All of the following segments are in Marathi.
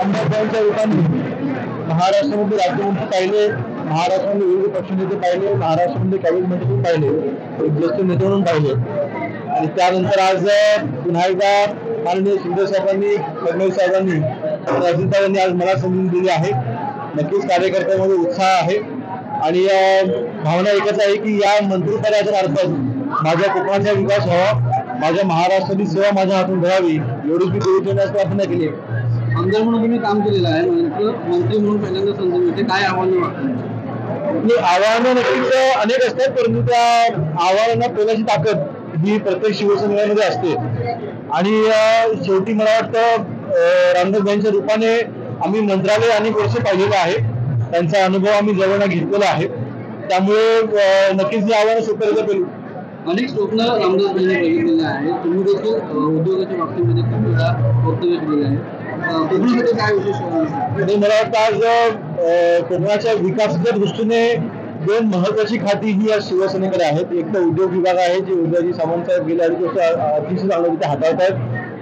रामदासांच्या रूपाने महाराष्ट्रामध्ये राज्यमंत्री पाहिले, महाराष्ट्रामध्ये विविध पक्षनेते पाहिले, महाराष्ट्रामध्ये कॅबिनेट मंत्री पाहिले, एक ज्येष्ठ नेते म्हणून पाहिले आणि त्यानंतर आज पुन्हा एकदा माननीय शिंदे साहेबांनी, फडणवीस साहेबांनी, अजितदादांनी आज मला संधी दिली आहे. नक्कीच कार्यकर्त्यांमध्ये उत्साह आहे आणि भावना एकच आहे की या मंत्रिपदाच्या मार्फत माझ्या कोकणाचा विकास व्हावा, माझ्या महाराष्ट्राची सेवा माझ्या हातून घडावी एवढीच मी देवतेने प्रार्थना केली आहे. आमदार म्हणून तुम्ही काम केलेलं आहे, मंत्री म्हणून पहिल्यांदा संधी मिळते, काय आव्हानं वाटतं? आव्हानं नक्कीच अनेक असतात, परंतु त्या आव्हानांना पेलाची ताकद ही प्रत्येक शिवसेनेमध्ये असते आणि शेवटी मला वाटतं रामदासभाईंच्या रूपाने आम्ही मंत्रालय अनेक वर्ष पाहिलेलं आहे, त्यांचा अनुभव आम्ही जवळनं घेतलेला आहे, त्यामुळे नक्कीच ही आव्हानं सोप्या पेलू. अनेक स्वप्न रामदासभाईंनी बघितलेले आहे, तुम्ही देखील उद्योगाच्या बाबतीमध्ये खूप वेळा वक्तव्य केलेलं आहे. कोकणासाठी काय विशेष? मला वाटतं आज कोकणाच्या विकासाच्या दृष्टीने दोन महत्वाची खाती ही आज शिवसेनेकडे आहेत. एक तर उद्योग विभाग आहे, जे उदयजी सामंत साहेब गेल्या अडीच वर्ष अतिशय चांगल्या हाताळत आहेत.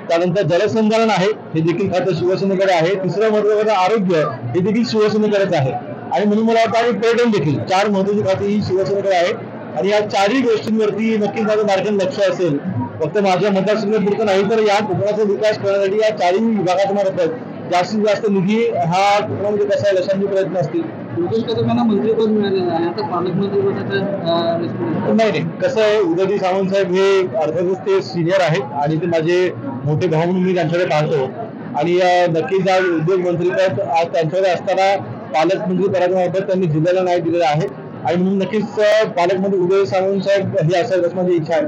त्यानंतर जलसंधारण आहे, हे देखील खातं शिवसेनेकडे आहे. तिसरं महत्त्वाचं आरोग्य, हे देखील शिवसेनेकडेच आहे आणि म्हणून मला वाटतं आणि पर्यटन देखील, चार महत्वाची खाती ही शिवसेनेकडे आहेत आणि या चारही गोष्टींवरती नक्कीच माझं बारकाईने लक्ष असेल. फक्त माझ्या मतदारसंघापुरतं नाही तर या कोकणाचा विकास करण्यासाठी या चारही विभागाच्या मार्फत जास्तीत जास्त निधी हा कोकणामध्ये कसा आहे अशांचे प्रयत्न असतील. योगेश कदमांना मंत्रिपद मिळालेलं आहे, आता पालकमंत्रीपदाचा नाही, कसं आहे, उदयजी सामंत साहेब हे अर्थातच ते सिनियर आहेत आणि ते माझे मोठे भाऊ म्हणून मी त्यांच्याकडे पाहतो आणि नक्कीच आज उद्योग मंत्रीपद आज त्यांच्याकडे असताना पालकमंत्री पदाच्या मार्फत त्यांनी जिल्ह्याला न्याय दिलेला आहे आणि म्हणून नक्कीच पालकमंत्री उदय सामंत साहेब हे असावेत माझी इच्छा आहे.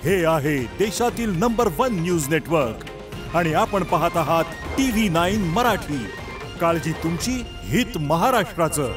हे आहे देशातील नंबर 1 न्यूज नेटवर्क आणि आपण पाहत आहात TV9 मराठी. काळजी तुमची, हित महाराष्ट्राचं.